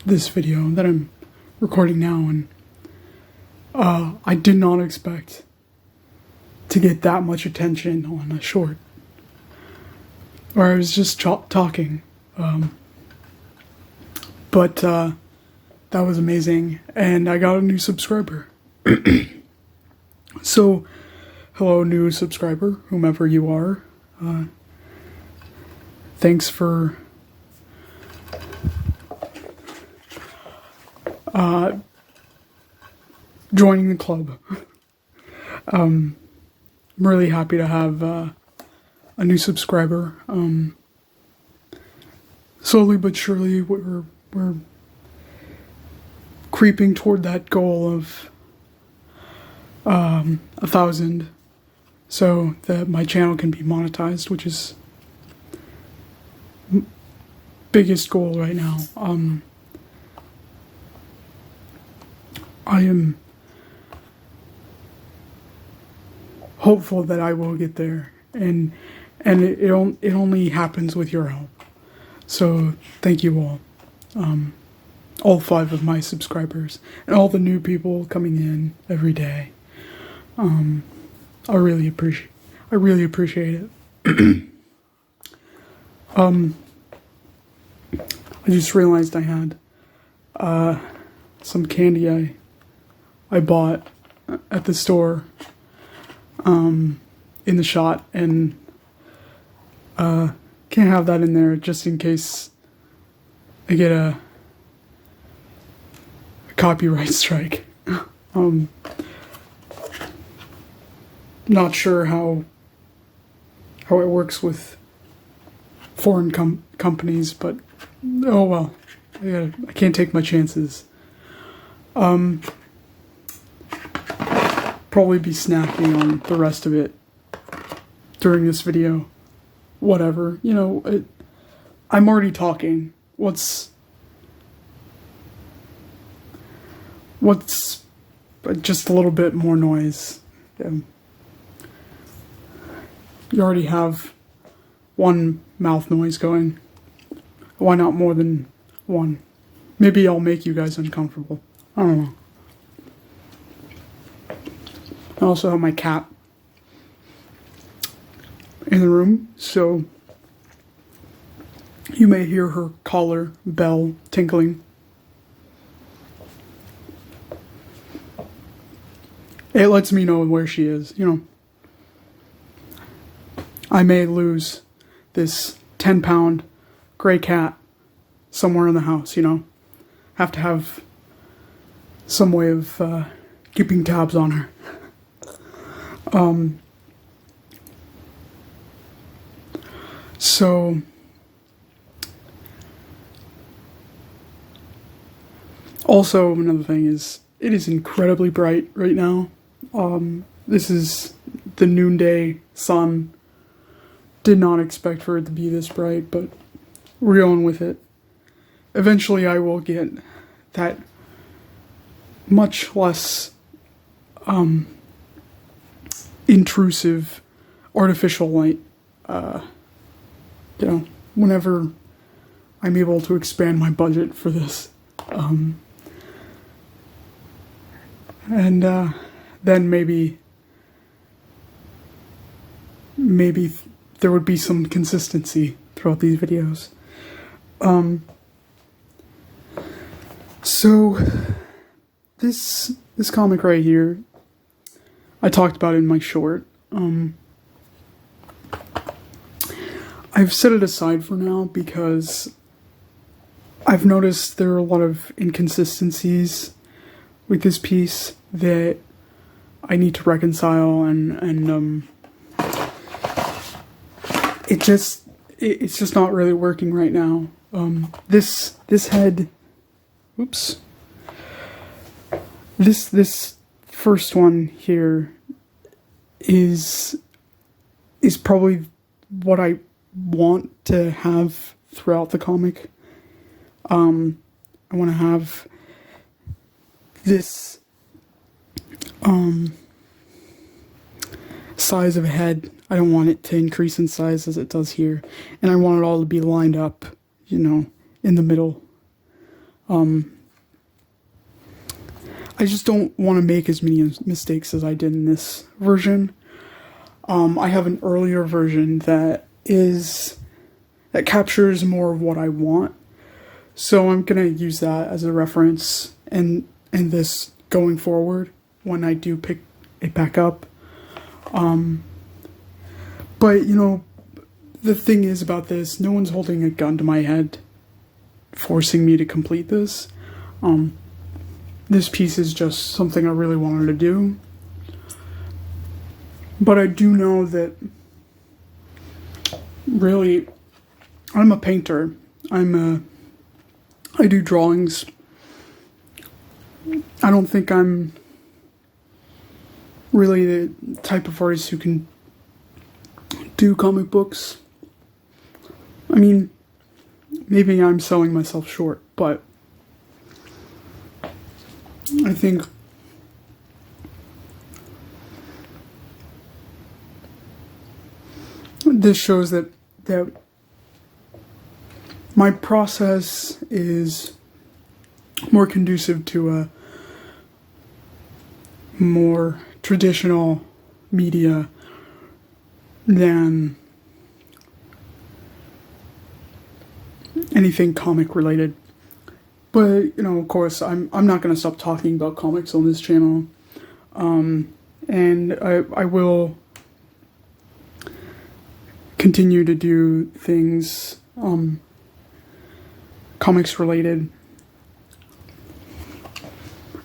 this video that I'm recording now, and I did not expect to get that much attention on a short. Or I was just talking. But that was amazing, and I got a new subscriber. So, hello, new subscriber, whomever you are. Thanks for joining the club. I'm really happy to have a new subscriber. Slowly but surely, we're creeping toward that goal of 1,000, so that my channel can be monetized, which is biggest goal right now. I am hopeful that I will get there, and it only happens with your help. So thank you all 5 of my subscribers, and all the new people coming in every day. I really appreciate it. I just realized I had some candy I bought at the store in the shot, and can't have that in there just in case I get a copyright strike. Not sure how it works with foreign companies, but oh well, I can't take my chances. Probably be snacking on the rest of it during this video. Whatever, you know, I'm already talking. What's just a little bit more noise? You already have one mouth noise going. Why not more than one? Maybe I'll make you guys uncomfortable. I don't know. I also have my cat in the room, so you may hear her collar bell tinkling. It lets me know where she is, you know. I may lose this 10-pound gray cat somewhere in the house, you know. Have to have some way of keeping tabs on her. So also another thing is, it is incredibly bright right now. This is the noonday sun. Did not expect for it to be this bright, but we're going with it. Eventually I will get that much less intrusive artificial light, you know, whenever I'm able to expand my budget for this. And then maybe there would be some consistency throughout these videos. So this comic right here, I talked about it in my short. I've set it aside for now because I've noticed there are a lot of inconsistencies with this piece that I need to reconcile, and it's just not really working right now. This head, oops, this first one here is probably what I want to have throughout the comic. I want to have this size of a head. I don't want it to increase in size as it does here, and I want it all to be lined up, you know, in the middle. I just don't want to make as many mistakes as I did in this version. I have an earlier version that captures more of what I want. So I'm going to use that as a reference in this going forward when I do pick it back up. But, you know, the thing is about this, no one's holding a gun to my head forcing me to complete this. This piece is just something I really wanted to do. But I do know that really I'm a painter. I do drawings. I don't think I'm really the type of artist who can do comic books. I mean, maybe I'm selling myself short, but I think this shows that my process is more conducive to a more traditional media than anything comic related. But, you know, of course, I'm not going to stop talking about comics on this channel. And I will continue to do things comics related.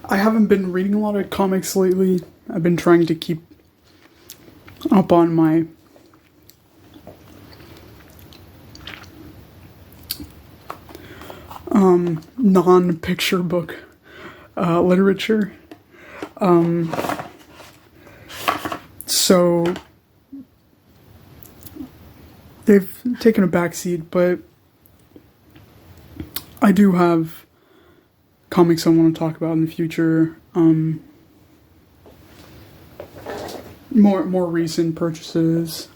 I haven't been reading a lot of comics lately. I've been trying to keep up on my non-picture book literature. So they've taken a backseat, but I do have comics I want to talk about in the future. More recent purchases.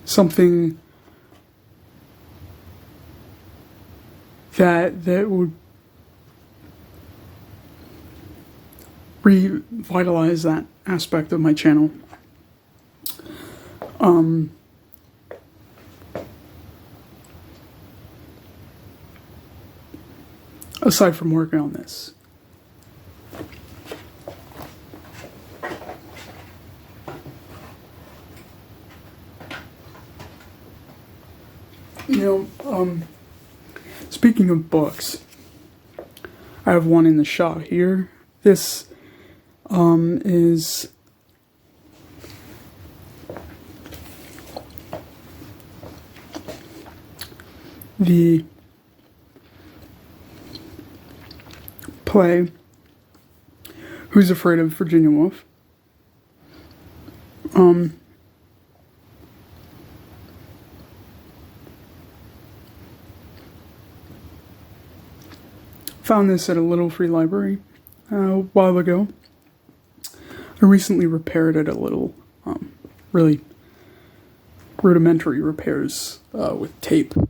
Something that would revitalize that aspect of my channel. Aside from working on this. You know, speaking of books, I have one in the shot here. This is the play Who's Afraid of Virginia Woolf. Found this at a little free library a while ago. I recently repaired it a little, really rudimentary repairs with tape. I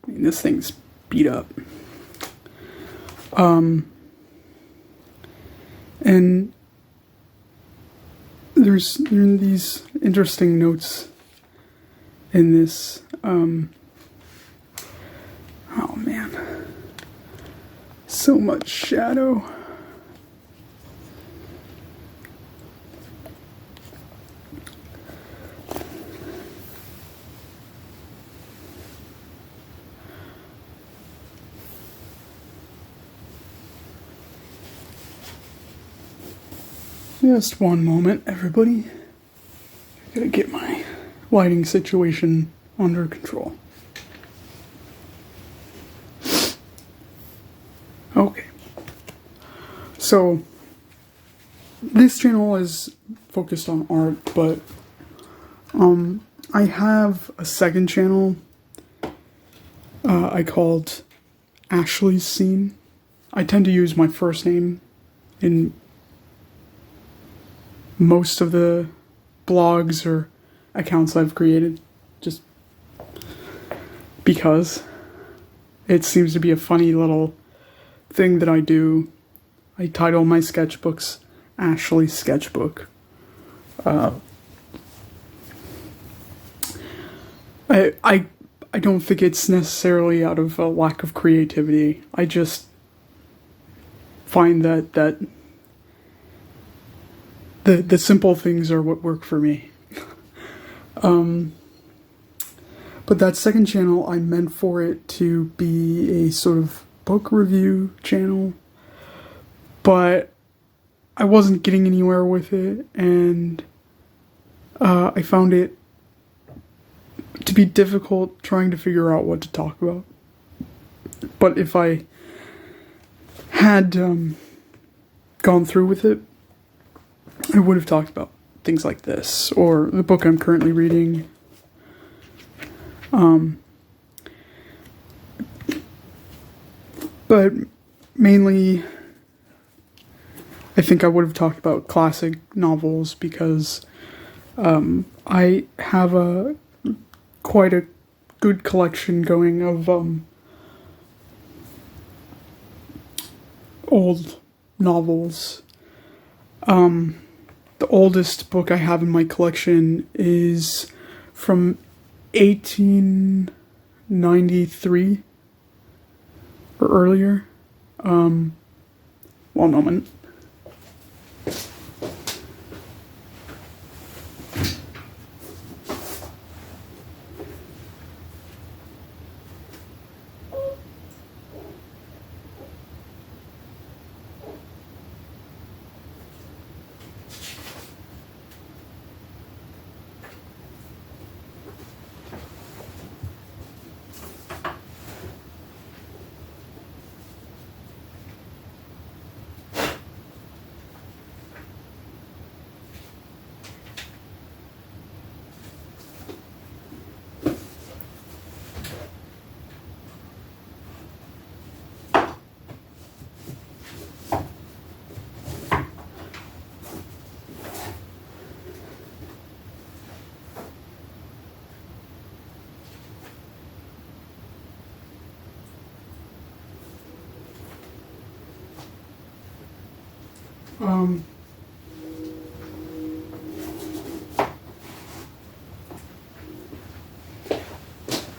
mean, this thing's beat up. And there's these interesting notes in this. Oh man. So much shadow. Just one moment, everybody. I gotta get my lighting situation under control. Okay. So, this channel is focused on art, but I have a second channel I called Ashley's Scene. I tend to use my first name in most of the blogs or accounts I've created, just because it seems to be a funny little thing that I do. I title my sketchbooks Ashley Sketchbook. I don't think it's necessarily out of a lack of creativity. I just find that the simple things are what work for me. But that second channel, I meant for it to be a sort of book review channel, but I wasn't getting anywhere with it, and I found it to be difficult trying to figure out what to talk about. But if I had gone through with it, I would have talked about things like this, or the book I'm currently reading. But mainly, I think I would have talked about classic novels, because I have quite a good collection going of old novels. The oldest book I have in my collection is from 1893 or earlier. One moment.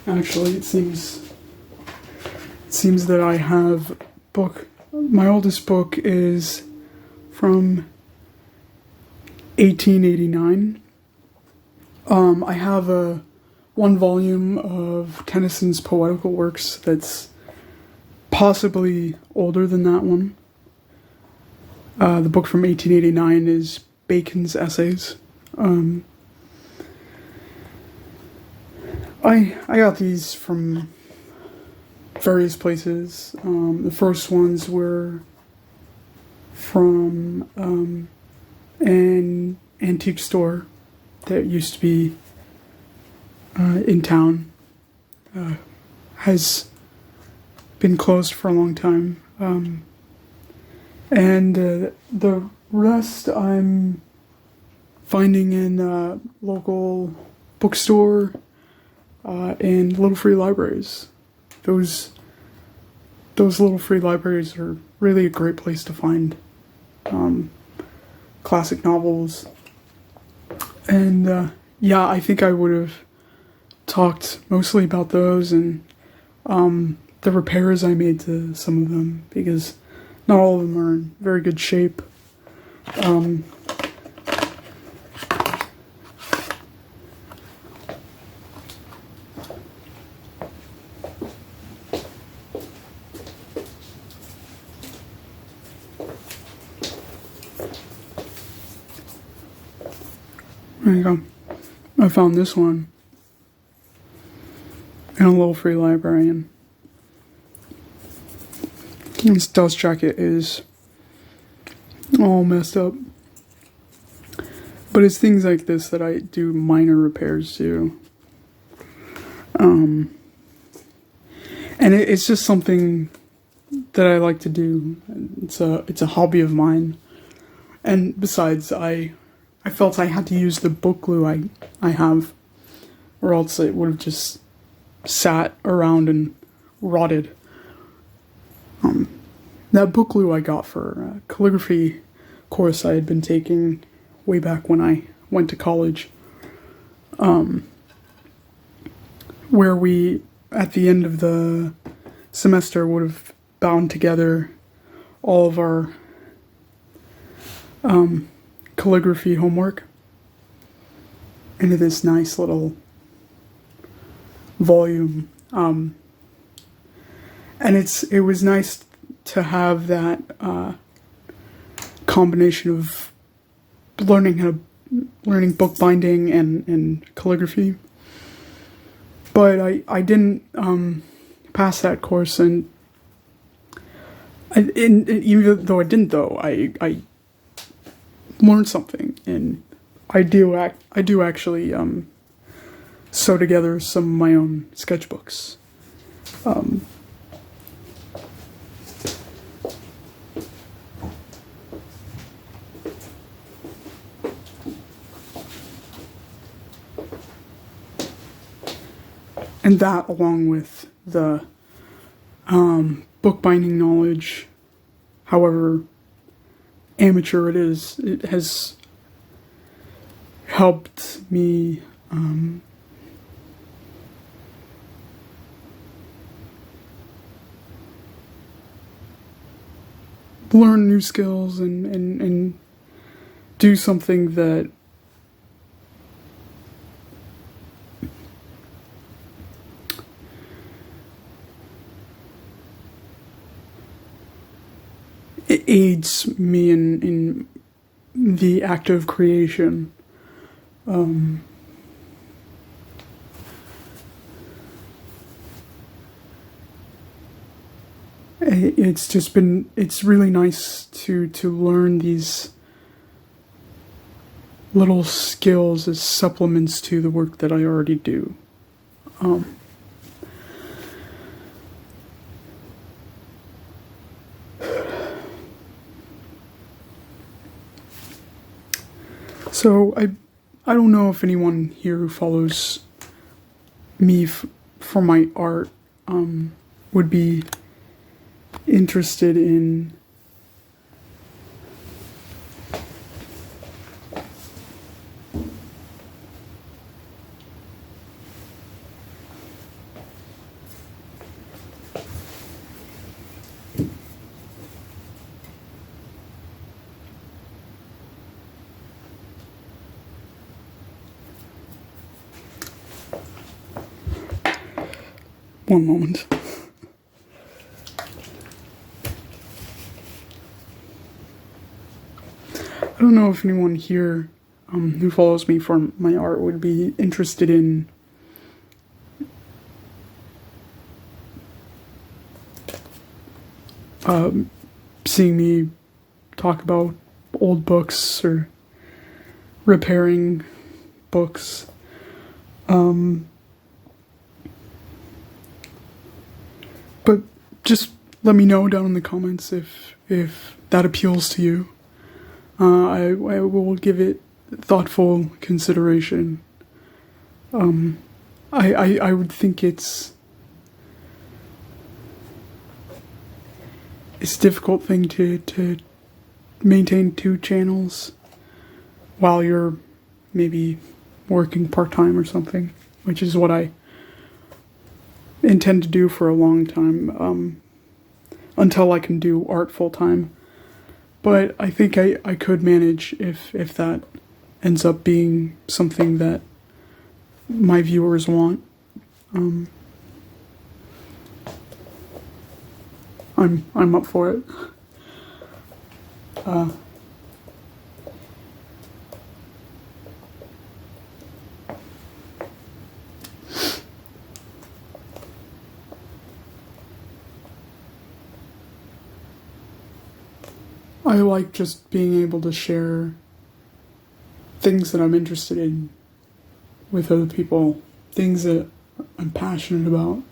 Actually, it seems that I have book. My oldest book is from 1889. I have one volume of Tennyson's poetical works that's possibly older than that one. The book from 1889 is Bacon's Essays. I got these from various places. The first ones were from an antique store that used to be in town. Has been closed for a long time. And the rest I'm finding in local bookstore and little free libraries. Those little free libraries are really a great place to find classic novels. And yeah, I think I would have talked mostly about those and the repairs I made to some of them, because not all of them are in very good shape. There you go. I found this one in a little free library, and this dust jacket is all messed up. But it's things like this that I do minor repairs to. And it's just something that I like to do. It's a hobby of mine. And besides, I I felt I had to use the book glue I have, or else it would have just sat around and rotted. That book glue I got for a calligraphy course I had been taking way back when I went to college, where we, at the end of the semester, would have bound together all of our calligraphy homework into this nice little volume. And it was nice to have that combination of learning bookbinding and calligraphy. But I didn't pass that course, and even though I didn't, though I learned something, and I do actually sew together some of my own sketchbooks. And that, along with the bookbinding knowledge, however amateur it is, it has helped me learn new skills and do something that it aids me in the act of creation. It's really nice to learn these little skills as supplements to the work that I already do. So I don't know if anyone here who follows me for my art would be interested in one moment. I don't know if anyone here who follows me for my art would be interested in seeing me talk about old books or repairing books. But just let me know down in the comments if that appeals to you. I will give it thoughtful consideration. I would think it's a difficult thing to maintain 2 channels while you're maybe working part-time or something, which is what I intend to do for a long time, until I can do art full-time. But I think I could manage if that ends up being something that my viewers want. I'm up for it. I like just being able to share things that I'm interested in with other people, things that I'm passionate about.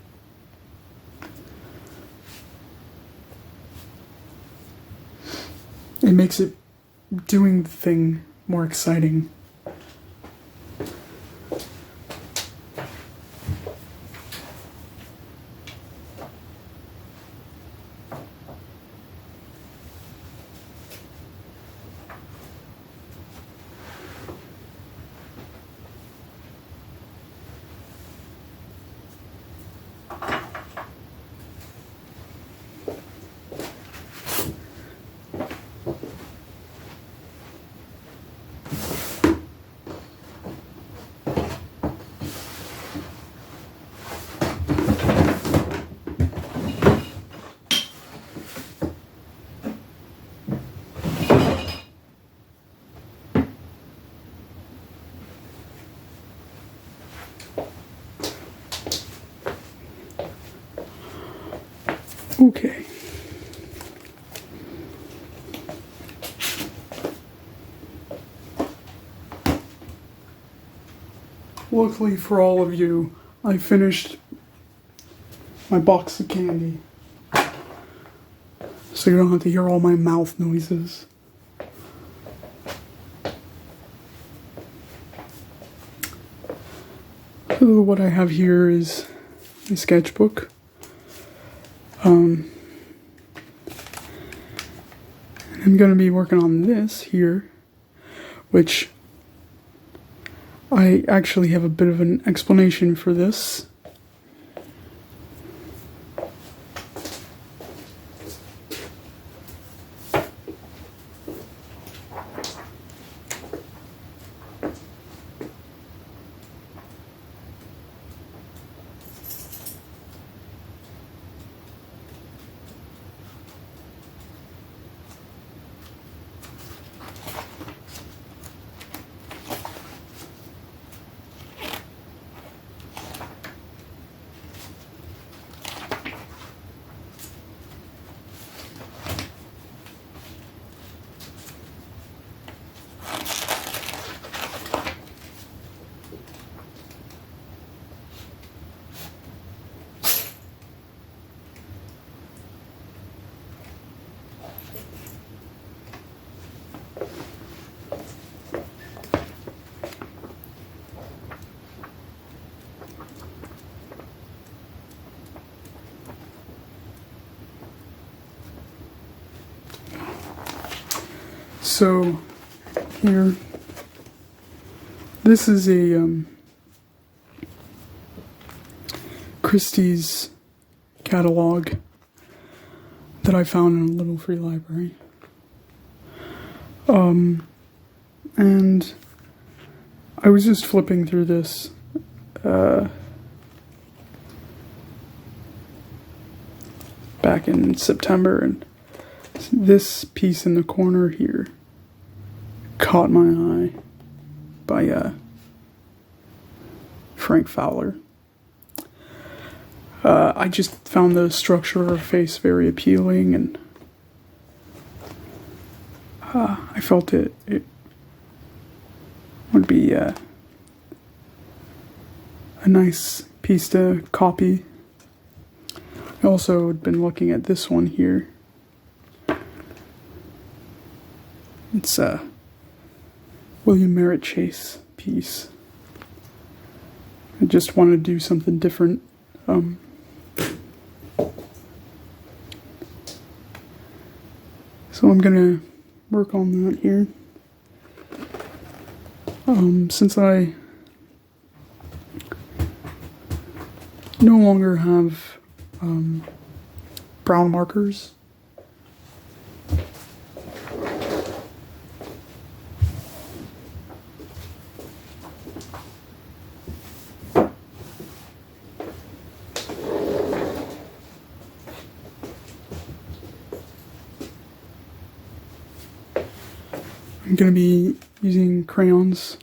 It makes doing the thing more exciting. Okay. Luckily for all of you, I finished my box of candy. So you don't have to hear all my mouth noises. So what I have here is a sketchbook. I'm going to be working on this here, which I actually have a bit of an explanation for this. So here, this is a Christie's catalog that I found in a little free library. And I was just flipping through this back in September, and this piece in the corner here caught my eye by Frank Fowler. I just found the structure of her face very appealing, and I felt it would be a nice piece to copy. I also had been looking at this one here. It's a William Merritt Chase piece. I just wanted to do something different. So I'm gonna work on that here. Since I no longer have brown markers, I'm going to be using crayons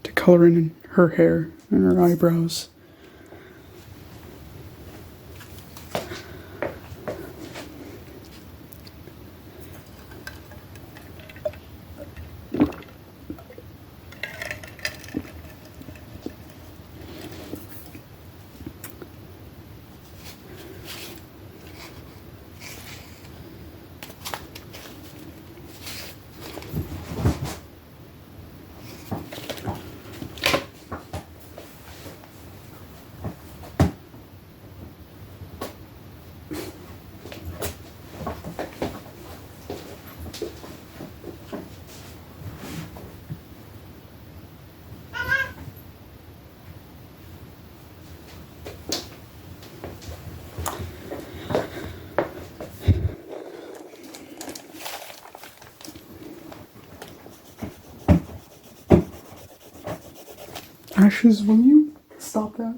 to color in her hair and her eyebrows. Ashes, will you stop that?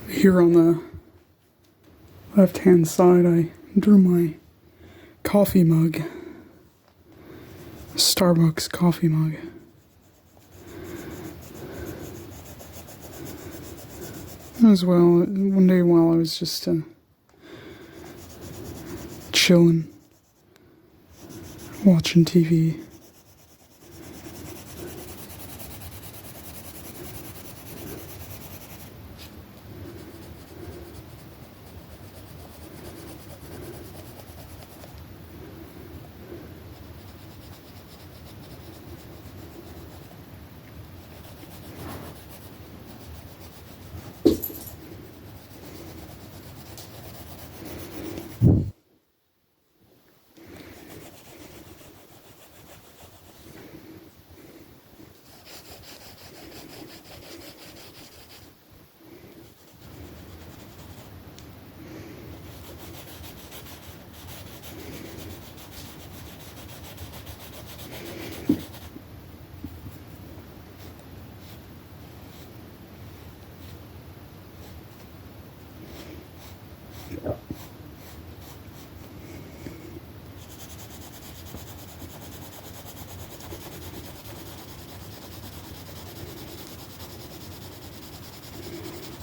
Here on the left-hand side, I drew my coffee mug, Starbucks coffee mug. As well, one day while I was just chilling, watching TV.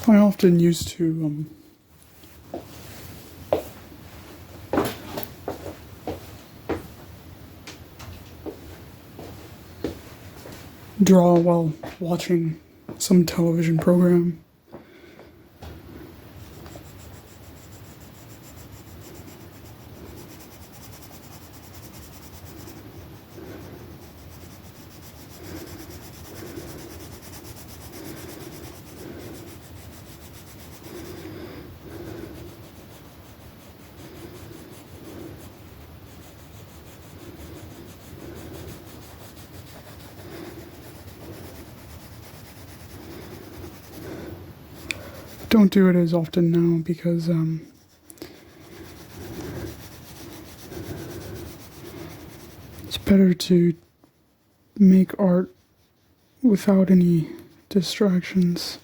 I often used to draw while watching some television program. Don't do it as often now because it's better to make art without any distractions.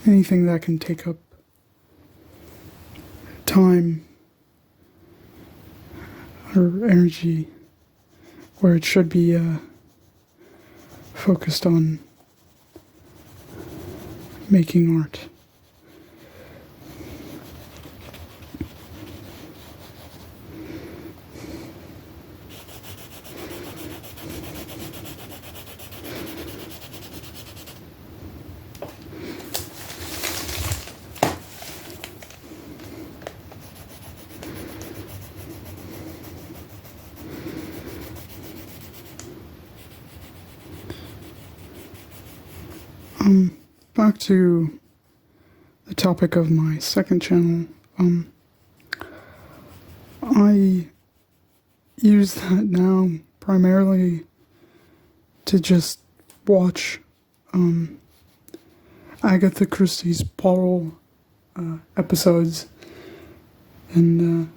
Anything that can take up time or energy where it should be focused on making art. Back to the topic of my second channel. I use that now primarily to just watch Agatha Christie's Poirot episodes, and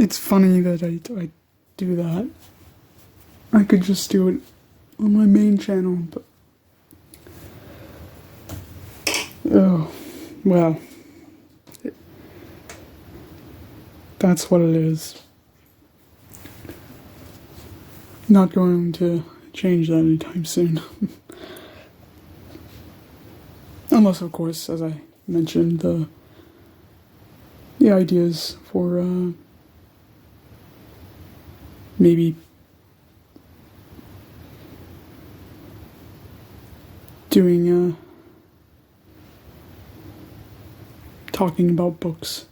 it's funny that I do that. I could just do it on my main channel, but oh, well, that's what it is. Not going to change that anytime soon. Unless, of course, as I mentioned, the ideas for maybe doing talking about books.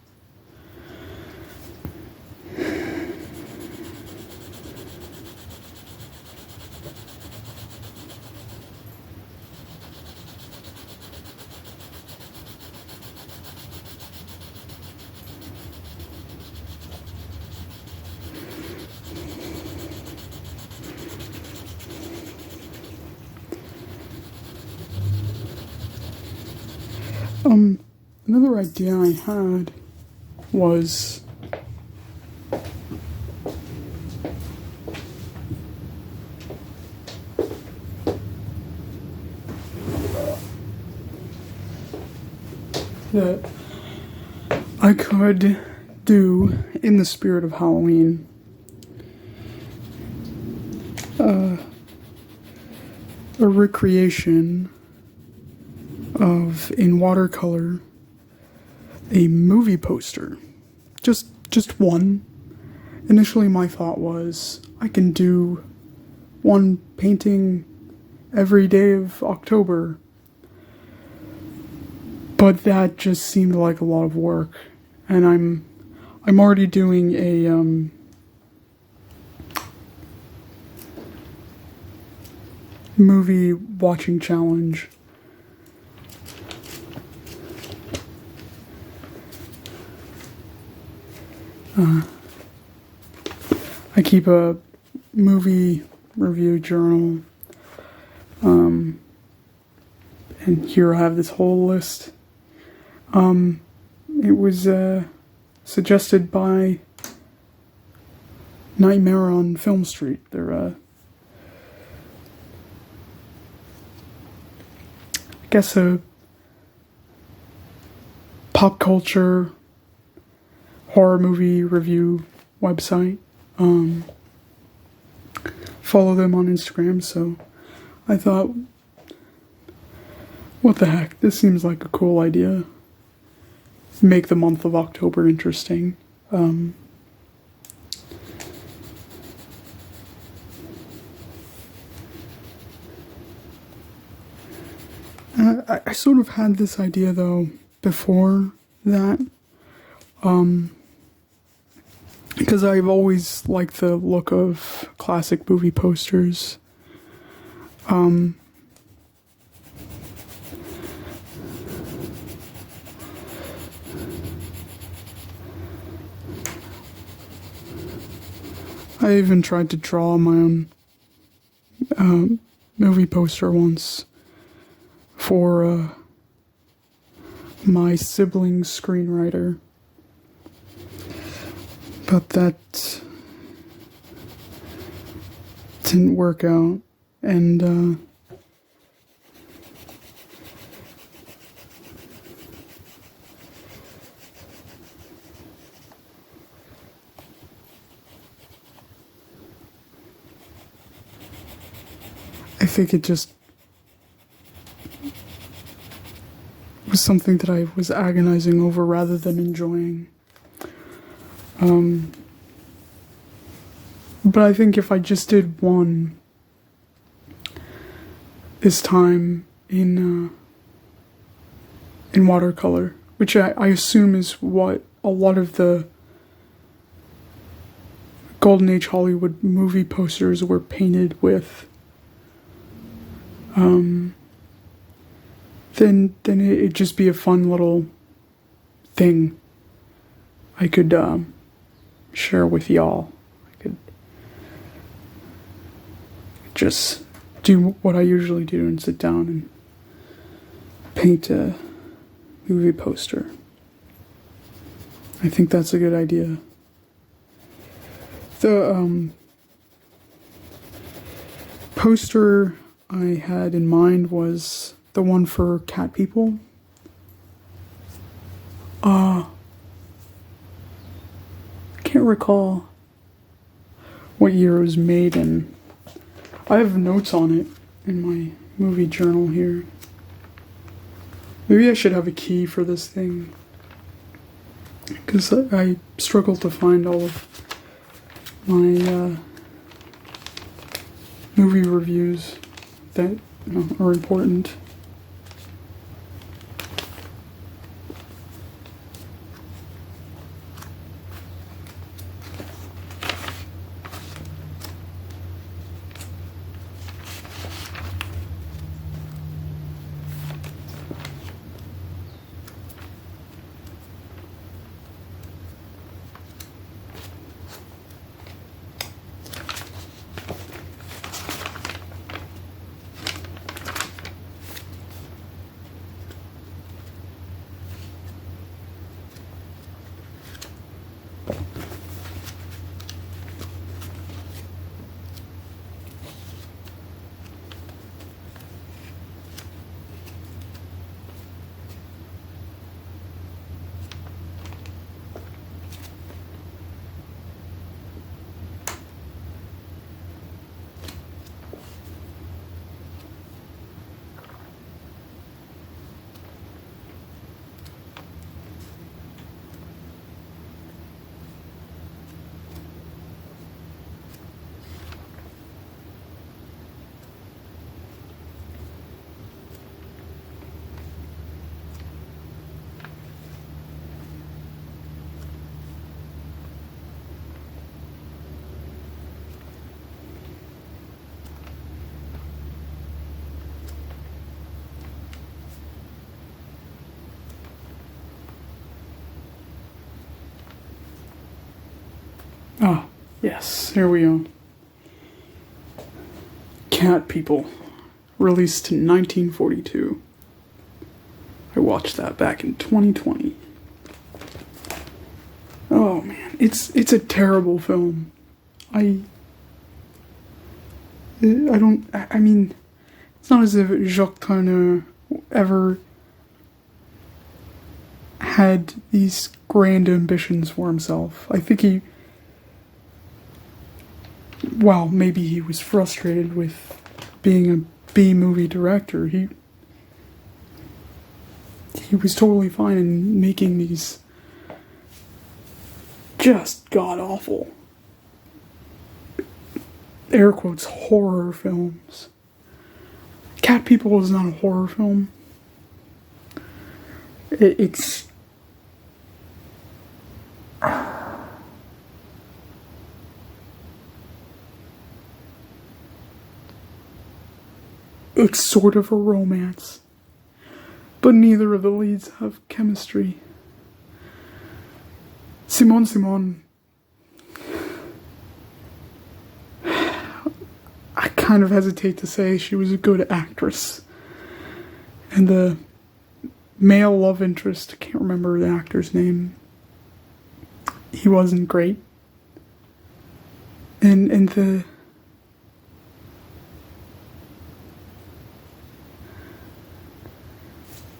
Another idea I had was that I could do, in the spirit of Halloween, a recreation of, in watercolor, a movie poster. Just one. Initially my thought was I can do one painting every day of October, but that just seemed like a lot of work, and I'm already doing a movie watching challenge. I keep a movie review journal, and here I have this whole list. It was suggested by Nightmare on Film Street. They're I guess a pop culture horror movie review website. Follow them on Instagram, so I thought, what the heck, this seems like a cool idea. Make the month of October interesting. I sort of had this idea though before that, because I've always liked the look of classic movie posters. I even tried to draw my own movie poster once for my sibling's screenwriter, but that didn't work out, and I think it just was something that I was agonizing over rather than enjoying. But I think if I just did one this time in watercolor, which I assume is what a lot of the Golden Age Hollywood movie posters were painted with, then it'd just be a fun little thing I could share with y'all. I could just do what I usually do and sit down and paint a movie poster. I think that's a good idea. The poster I had in mind was the one for Cat People. I can't recall what year it was made in. I have notes on it in my movie journal here. Maybe I should have a key for this thing, because I struggle to find all of my movie reviews that are important. Ah, yes, here we go. Cat People, released in 1942. I watched that back in 2020. Oh man, it's a terrible film. I mean, it's not as if Jacques Tourneur ever had these grand ambitions for himself. I think maybe he was frustrated with being a B-movie director. He was totally fine in making these just god-awful, air quotes, horror films. Cat People is not a horror film. It's sort of a romance, but neither of the leads have chemistry. Simone, I kind of hesitate to say she was a good actress. And the male love interest, I can't remember the actor's name, he wasn't great. And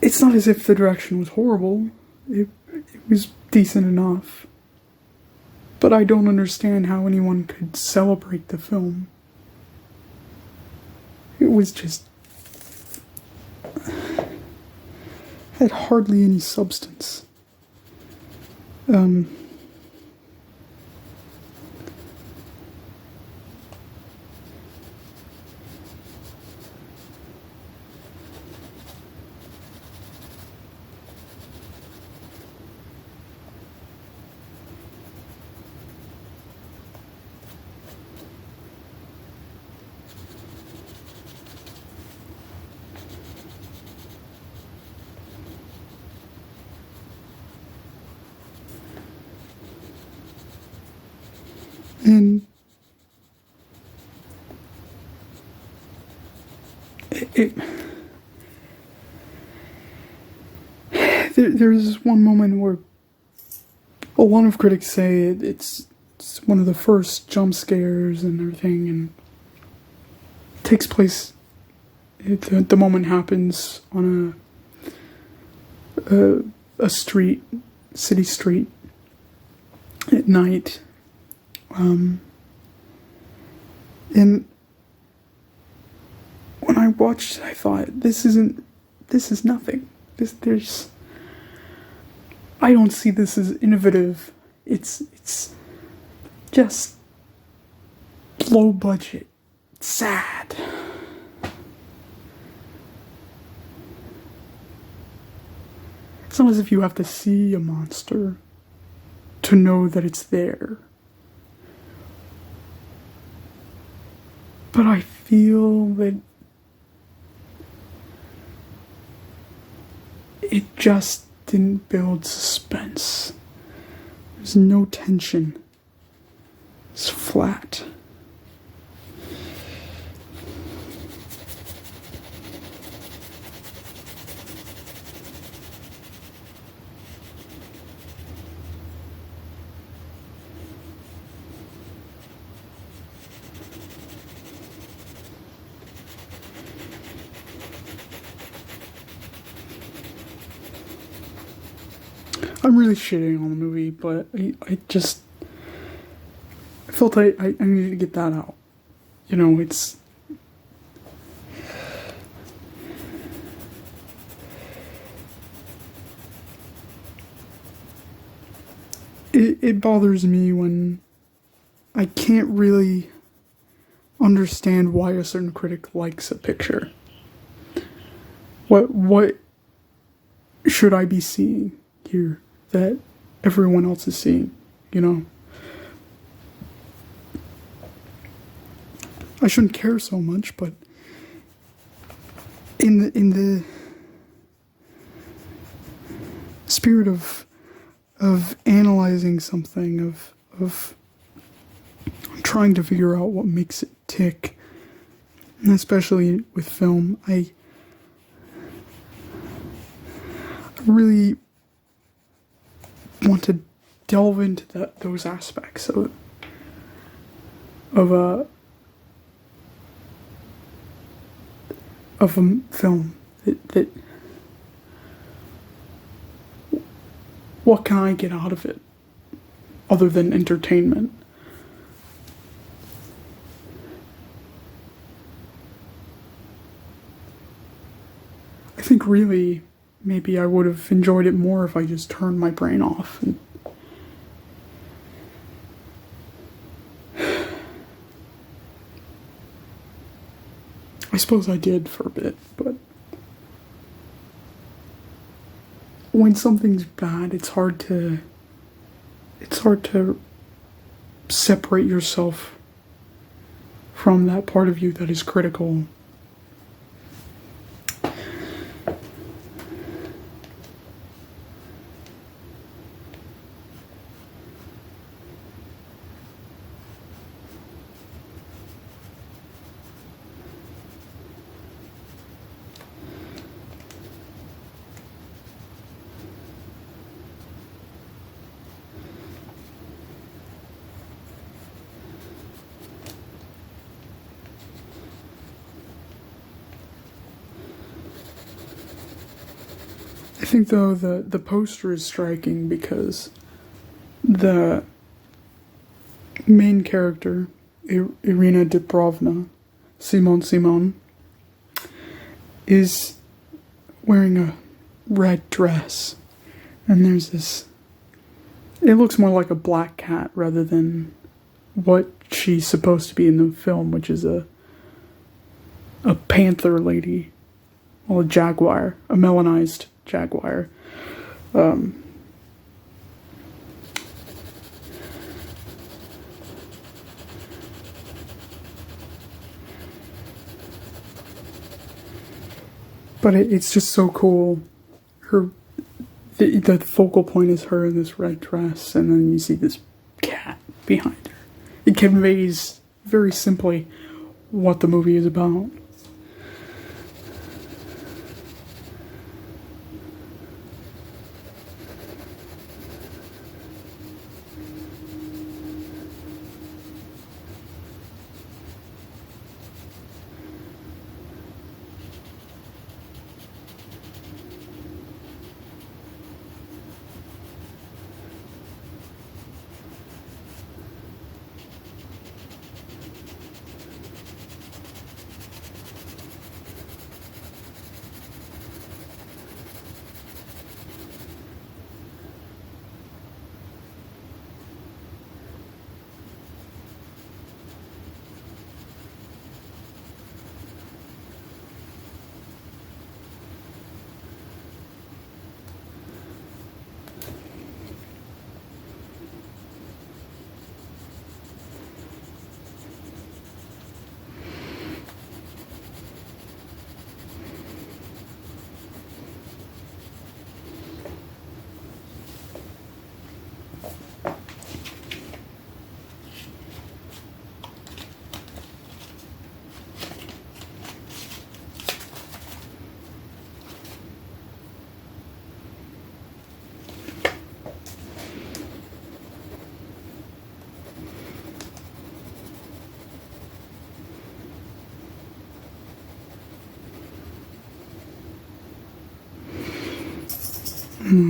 it's not as if the direction was horrible. It was decent enough. But I don't understand how anyone could celebrate the film. It was just... had hardly any substance. And there's one moment where a lot of critics say it's It's one of the first jump scares and everything, and takes place. The moment happens on a street, city street, at night, and when I watched, I thought, this is nothing. I don't see this as innovative. It's just low budget, sad. It's not as if you have to see a monster to know that it's there. But I feel that it just didn't build suspense. There's no tension. It's flat. I'm really shitting on the movie, but I felt I needed to get that out. You know, it bothers me when I can't really understand why a certain critic likes a picture. What should I be seeing here that everyone else is seeing, you know? I shouldn't care so much, but in the spirit of analyzing something, of trying to figure out what makes it tick, and especially with film, I really want to delve into those aspects of a film that what can I get out of it other than entertainment? I think really maybe I would have enjoyed it more if I just turned my brain off. I suppose I did for a bit, but when something's bad, it's hard to separate yourself from that part of you that is critical. I think though the poster is striking because the main character, Irina Dibrovna, Simone, is wearing a red dress, and there's this, it looks more like a black cat rather than what she's supposed to be in the film, which is a panther lady, well, a jaguar, a melanized jaguar. But it's just so cool. The focal point is her in this red dress, and then you see this cat behind her. It conveys very simply what the movie is about.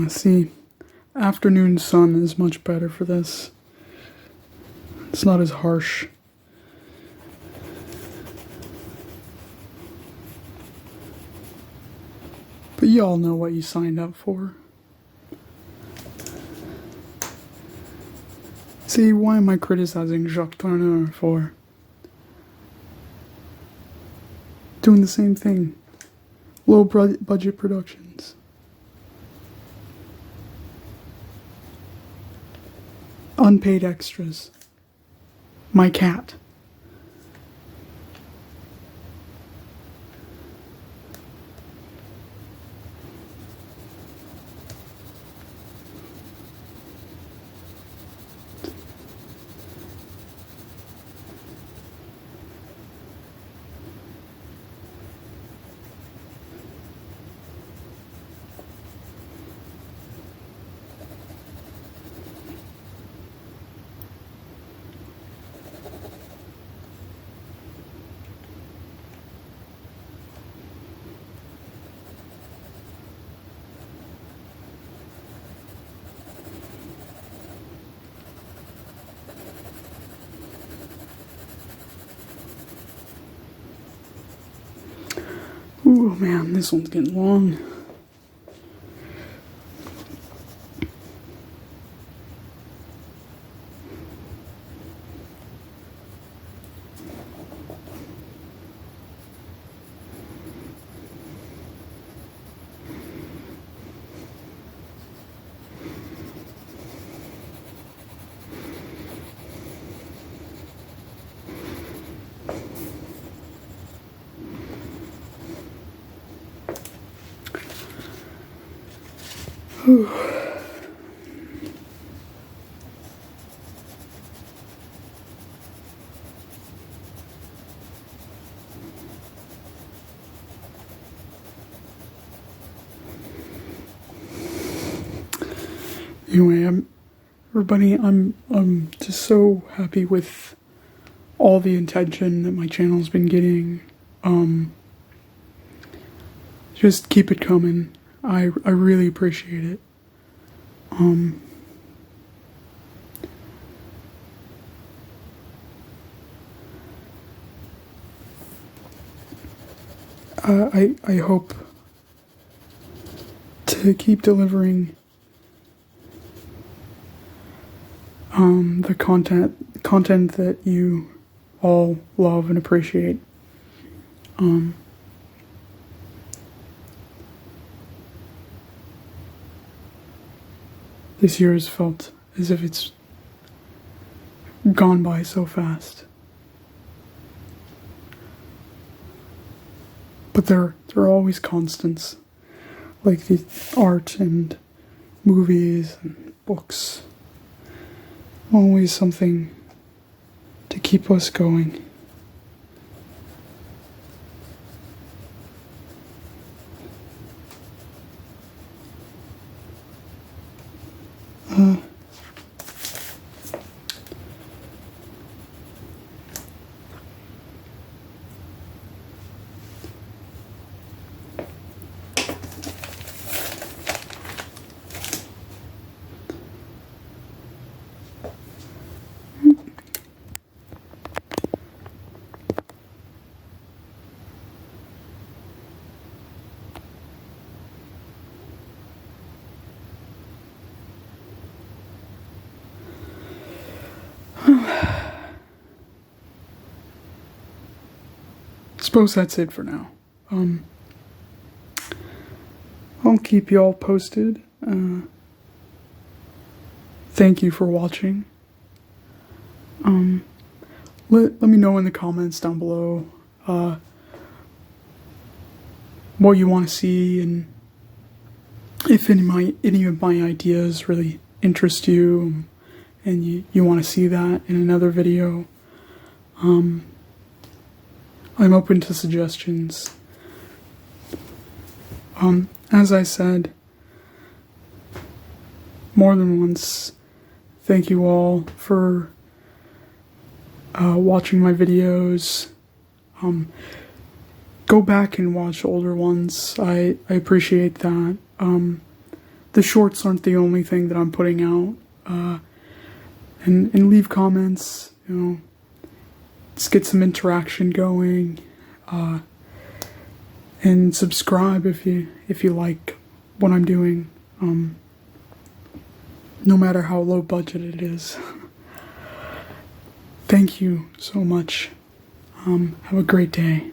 See, afternoon sun is much better for this. It's not as harsh. But you all know what you signed up for. See, why am I criticizing Jacques Tourneur for doing the same thing? Low budget productions. Unpaid extras. My cat. Ooh, man, this one's getting long. Whew. Anyway, I'm just so happy with all the attention that my channel's been getting. Just keep it coming. I really appreciate it. I hope to keep delivering the content that you all love and appreciate. This year has felt as if it's gone by so fast. But there are always constants, like the art and movies and books. Always something to keep us going. Suppose that's it for now. I'll keep y'all posted. Thank you for watching. Let me know in the comments down below what you want to see, and if any of my ideas really interest you, and you want to see that in another video. I'm open to suggestions. As I said more than once, thank you all for watching my videos. Go back and watch older ones. I appreciate that. the shorts aren't the only thing that I'm putting out. And leave comments, you know, let's get some interaction going, and subscribe if you like what I'm doing, no matter how low budget it is. Thank you so much. Have a great day.